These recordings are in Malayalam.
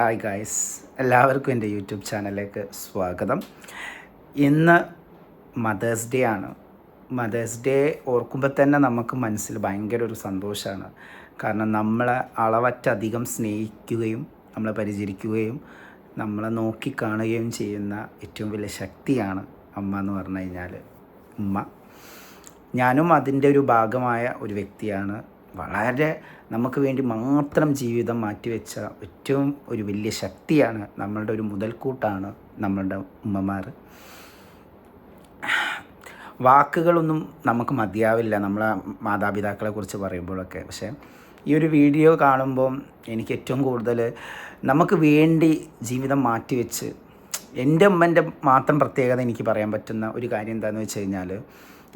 ഹായ് ഗായ്സ്, എല്ലാവർക്കും എൻ്റെ യൂട്യൂബ് ചാനലിലേക്ക് സ്വാഗതം. ഇന്ന് മദേഴ്സ് ഡേ ആണ്. മദേഴ്സ് ഡേ ഓർക്കുമ്പോൾ തന്നെ നമുക്ക് മനസ്സിൽ ഭയങ്കര ഒരു സന്തോഷമാണ്. കാരണം നമ്മളെ അളവറ്റധികം സ്നേഹിക്കുകയും നമ്മളെ പരിചരിക്കുകയും നമ്മളെ നോക്കിക്കാണുകയും ചെയ്യുന്ന ഏറ്റവും വലിയ ശക്തിയാണ് അമ്മ എന്ന് പറഞ്ഞു കഴിഞ്ഞാൽ. ഉമ്മ, ഞാനും അതിൻ്റെ ഒരു ഭാഗമായ ഒരു വ്യക്തിയാണ്. വളരെ നമുക്ക് വേണ്ടി മാത്രം ജീവിതം മാറ്റിവെച്ച ഏറ്റവും ഒരു വലിയ ശക്തിയാണ്, നമ്മളുടെ ഒരു മുതൽക്കൂട്ടാണ് നമ്മളുടെ ഉമ്മമാർ. വാക്കുകളൊന്നും നമുക്ക് മതിയാവില്ല നമ്മളെ മാതാപിതാക്കളെ കുറിച്ച് പറയുമ്പോഴൊക്കെ. പക്ഷേ ഈ ഒരു വീഡിയോ കാണുമ്പം എനിക്ക് ഏറ്റവും കൂടുതൽ നമുക്ക് വേണ്ടി ജീവിതം മാറ്റിവെച്ച്, എൻ്റെ ഉമ്മൻ്റെ മാത്രം പ്രത്യേകത എനിക്ക് പറയാൻ പറ്റുന്ന ഒരു കാര്യം എന്താണെന്ന് വെച്ച് കഴിഞ്ഞാൽ,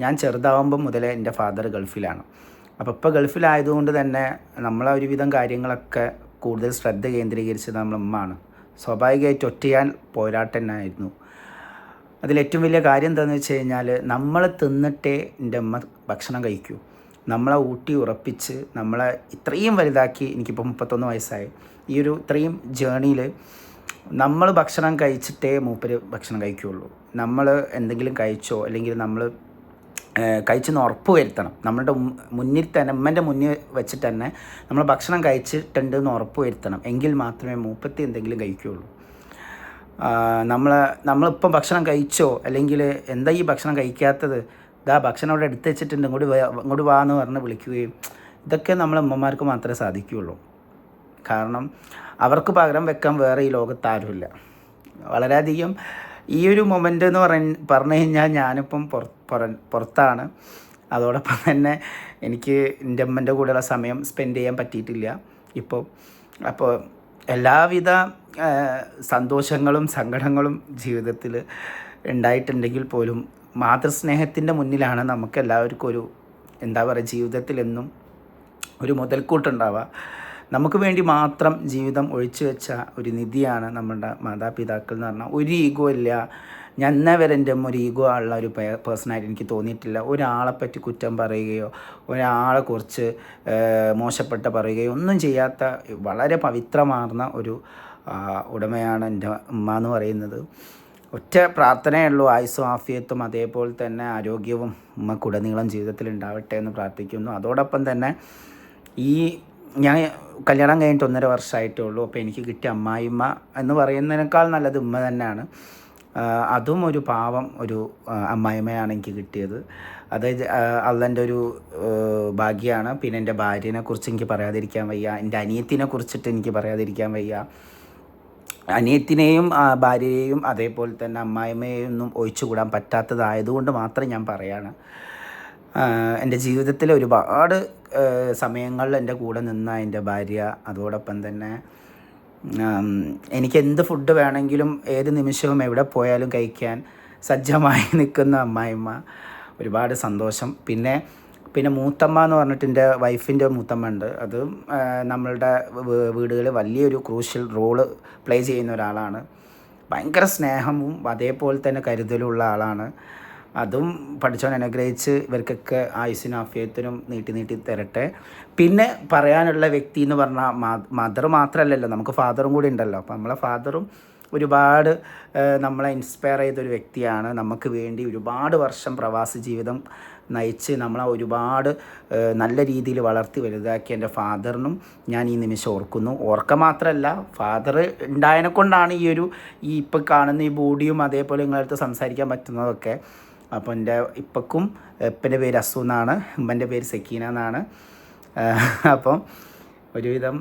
ഞാൻ ചെറുതാവുമ്പം മുതലേ എൻ്റെ ഫാദർ ഗൾഫിലാണ്. അപ്പോൾ ഇപ്പോൾ ഗൾഫിലായതുകൊണ്ട് തന്നെ നമ്മളെ ഒരുവിധം കാര്യങ്ങളൊക്കെ കൂടുതൽ ശ്രദ്ധ കേന്ദ്രീകരിച്ചത് നമ്മളെ ഉമ്മയാണ്. സ്വാഭാവികമായിട്ട് ഒറ്റയാൻ പോരാട്ടനായിരുന്നു. അതിലേറ്റവും വലിയ കാര്യം എന്താണെന്ന് വെച്ച് കഴിഞ്ഞാൽ, നമ്മൾ തിന്നിട്ടേ എൻ്റെ അമ്മ ഭക്ഷണം കഴിക്കൂ. നമ്മളെ ഊട്ടി ഉറപ്പിച്ച് നമ്മളെ ഇത്രയും വലുതാക്കി. എനിക്കിപ്പോൾ 31 വയസ്സായി. ഈ ഒരു ഇത്രയും ജേണിയിൽ നമ്മൾ ഭക്ഷണം കഴിച്ചിട്ടേ മൂപ്പര് ഭക്ഷണം കഴിക്കുകയുള്ളൂ. നമ്മൾ എന്തെങ്കിലും കഴിച്ചോ അല്ലെങ്കിൽ നമ്മൾ കഴിച്ചെന്ന് ഉറപ്പ് വരുത്തണം. നമ്മളുടെ മുന്നിൽ തന്നെ, ഉമ്മൻ്റെ മുന്നിൽ വെച്ചിട്ട് തന്നെ നമ്മൾ ഭക്ഷണം കഴിച്ചിട്ടുണ്ടെന്ന് ഉറപ്പ് വരുത്തണം. എങ്കിൽ മാത്രമേ മൂപ്പത്തി എന്തെങ്കിലും കഴിക്കുകയുള്ളൂ. നമ്മളിപ്പം ഭക്ഷണം കഴിച്ചോ അല്ലെങ്കിൽ എന്താ ഈ ഭക്ഷണം കഴിക്കാത്തത്, ഇതാ ഭക്ഷണം അവിടെ എടുത്ത് വെച്ചിട്ടുണ്ട്, ഇങ്ങോട്ട് വാ എന്ന് പറഞ്ഞ് വിളിക്കുകയും, ഇതൊക്കെ നമ്മളെ ഉമ്മമാർക്ക് മാത്രമേ സാധിക്കുകയുള്ളൂ. കാരണം അവർക്ക് പകരം വെക്കാൻ വേറെ ഈ ലോകത്ത് ആരുമില്ല. വളരെയധികം ഈ ഒരു മൊമെൻ്റ് എന്ന് പറഞ്ഞു കഴിഞ്ഞാൽ, ഞാനിപ്പം പുറത്താണ്. അതോടൊപ്പം തന്നെ എനിക്ക് എൻ്റെ അമ്മൻ്റെ കൂടെയുള്ള സമയം സ്പെൻഡ് ചെയ്യാൻ പറ്റിയിട്ടില്ല ഇപ്പോൾ. അപ്പോൾ എല്ലാവിധ സന്തോഷങ്ങളും സങ്കടങ്ങളും ജീവിതത്തിൽ ഉണ്ടായിട്ടുണ്ടെങ്കിൽ പോലും മാതൃസ്നേഹത്തിൻ്റെ മുന്നിലാണ് നമുക്ക് എല്ലാവർക്കും ഒരു ജീവിതത്തിൽ എന്നും ഒരു മുതൽക്കൂട്ടുണ്ടാവുക. നമുക്ക് വേണ്ടി മാത്രം ജീവിതം ഒഴിച്ചു വെച്ച ഒരു നിധിയാണ് നമ്മളുടെ മാതാപിതാക്കൾ എന്ന് പറഞ്ഞാൽ. ഒരു ഈഗോ ഇല്ല. ഞാൻ ഇന്നേ വരെ എൻ്റെ ഒരു ഈഗോ ഉള്ള ഒരു പേഴ്സണായിട്ട് എനിക്ക് തോന്നിയിട്ടില്ല. ഒരാളെപ്പറ്റി കുറ്റം പറയുകയോ ഒരാളെക്കുറിച്ച് മോശപ്പെട്ട പറയുകയോ ഒന്നും ചെയ്യാത്ത വളരെ പവിത്രമാർന്ന ഒരു ഉടമയാണ് എൻ്റെ ഉമ്മ എന്ന് പറയുന്നത്. ഒറ്റ പ്രാർത്ഥനയുള്ളൂ, ആയുസ്സും ആഫിയത്തും അതേപോലെ തന്നെ ആരോഗ്യവും ഉമ്മക്കുടനീളം ജീവിതത്തിൽ ഉണ്ടാവട്ടെ എന്ന് പ്രാർത്ഥിക്കുന്നു. അതോടൊപ്പം തന്നെ ഞാൻ കല്യാണം കഴിഞ്ഞിട്ട് 1.5 വർഷമായിട്ടേ ഉള്ളൂ. അപ്പോൾ എനിക്ക് കിട്ടിയ അമ്മായിമ്മ എന്ന് പറയുന്നതിനേക്കാൾ നല്ലത് ഉമ്മ തന്നെയാണ്. അതും ഒരു പാവം ഒരു അമ്മായിമ്മയാണ് എനിക്ക് കിട്ടിയത്. അത് അള്ളൻ്റെ ഒരു ഭാഗ്യമാണ്. പിന്നെ എൻ്റെ ഭാര്യനെക്കുറിച്ച് എനിക്ക് പറയാതിരിക്കാൻ വയ്യ. എൻ്റെ അനിയത്തിനെ കുറിച്ചിട്ട് എനിക്ക് പറയാതിരിക്കാൻ വയ്യ. അനിയത്തിനെയും ഭാര്യയെയും അതേപോലെ തന്നെ അമ്മായിമ്മയെയും ഒന്നും ഒഴിച്ചുകൂടാൻ പറ്റാത്തതായതുകൊണ്ട് മാത്രം ഞാൻ പറയാണ്. എൻ്റെ ജീവിതത്തിൽ ഒരുപാട് സമയങ്ങളിൽ എൻ്റെ കൂടെ നിന്ന എൻ്റെ ഭാര്യ, അതോടൊപ്പം തന്നെ എനിക്ക് എന്ത് ഫുഡ് വേണമെങ്കിലും ഏത് നിമിഷവും എവിടെ പോയാലും കഴിക്കാൻ സജ്ജമായി നിൽക്കുന്ന അമ്മായിമ്മ, ഒരുപാട് സന്തോഷം. പിന്നെ മൂത്തമ്മ എന്ന് പറഞ്ഞിട്ട് എൻ്റെ വൈഫിൻ്റെ മൂത്തമ്മ ഉണ്ട്. അത് നമ്മളുടെ വീടുകളിൽ വലിയൊരു ക്രൂഷ്യൽ റോള് പ്ലേ ചെയ്യുന്ന ഒരാളാണ്. ഭയങ്കര സ്നേഹവും അതേപോലെ തന്നെ കരുതലുള്ള ആളാണ്. അതും പഠിച്ചവൻ അനുഗ്രഹിച്ച് ഇവർക്കൊക്കെ ആയുസ്സിനും ആഫിയത്തിനും നീട്ടി തരട്ടെ. പിന്നെ പറയാനുള്ള വ്യക്തി എന്ന് പറഞ്ഞാൽ മദർ മാത്രമല്ലല്ലോ, നമുക്ക് ഫാദറും കൂടി ഉണ്ടല്ലോ. അപ്പോൾ നമ്മളെ ഫാദറും ഒരുപാട് നമ്മളെ ഇൻസ്പയർ ചെയ്തൊരു വ്യക്തിയാണ്. നമുക്ക് വേണ്ടി ഒരുപാട് വർഷം പ്രവാസി ജീവിതം നയിച്ച് നമ്മളെ ഒരുപാട് നല്ല രീതിയിൽ വളർത്തി വലുതാക്കിയ എൻ്റെ ഫാദറിനും ഞാൻ ഈ നിമിഷം ഓർക്കുക മാത്രമല്ല, ഫാദർ ഉണ്ടായതിനെ കൊണ്ടാണ് ഈ ഇപ്പം കാണുന്ന ഈ ബോഡിയും അതേപോലെ നിങ്ങളടുത്ത് സംസാരിക്കാൻ പറ്റുന്നതൊക്കെ. അപ്പോൾ എൻ്റെ ഇപ്പൻ്റെ പേര് അസു എന്നാണ്, ഉമ്മൻ്റെ പേര് സക്കീന എന്നാണ്. അപ്പം ഒരുവിധം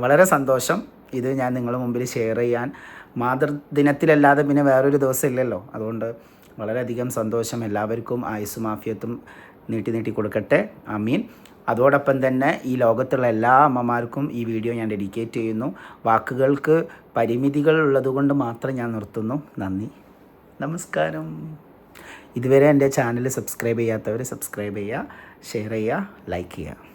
വളരെ സന്തോഷം ഇത് ഞാൻ നിങ്ങളുടെ മുമ്പിൽ ഷെയർ ചെയ്യാൻ. മാതൃദിനത്തിലല്ലാതെ പിന്നെ വേറൊരു ദിവസം ഇല്ലല്ലോ. അതുകൊണ്ട് വളരെയധികം സന്തോഷം. എല്ലാവർക്കും ആയുസ്സും ആഫിയത്തും നീട്ടി കൊടുക്കട്ടെ. ആമീൻ. അതോടൊപ്പം തന്നെ ഈ ലോകത്തുള്ള എല്ലാ അമ്മമാർക്കും ഈ വീഡിയോ ഞാൻ ഡെഡിക്കേറ്റ് ചെയ്യുന്നു. വാക്കുകൾക്ക് പരിമിതികൾ ഉള്ളതുകൊണ്ട് മാത്രം ഞാൻ നിർത്തുന്നു. നന്ദി, നമസ്കാരം. ഇതുവരെ എൻ്റെ ചാനൽ സബ്സ്ക്രൈബ് ചെയ്യാത്തവർ സബ്സ്ക്രൈബ് ചെയ്യുക, ഷെയർ ചെയ്യുക, ലൈക്ക് ചെയ്യുക.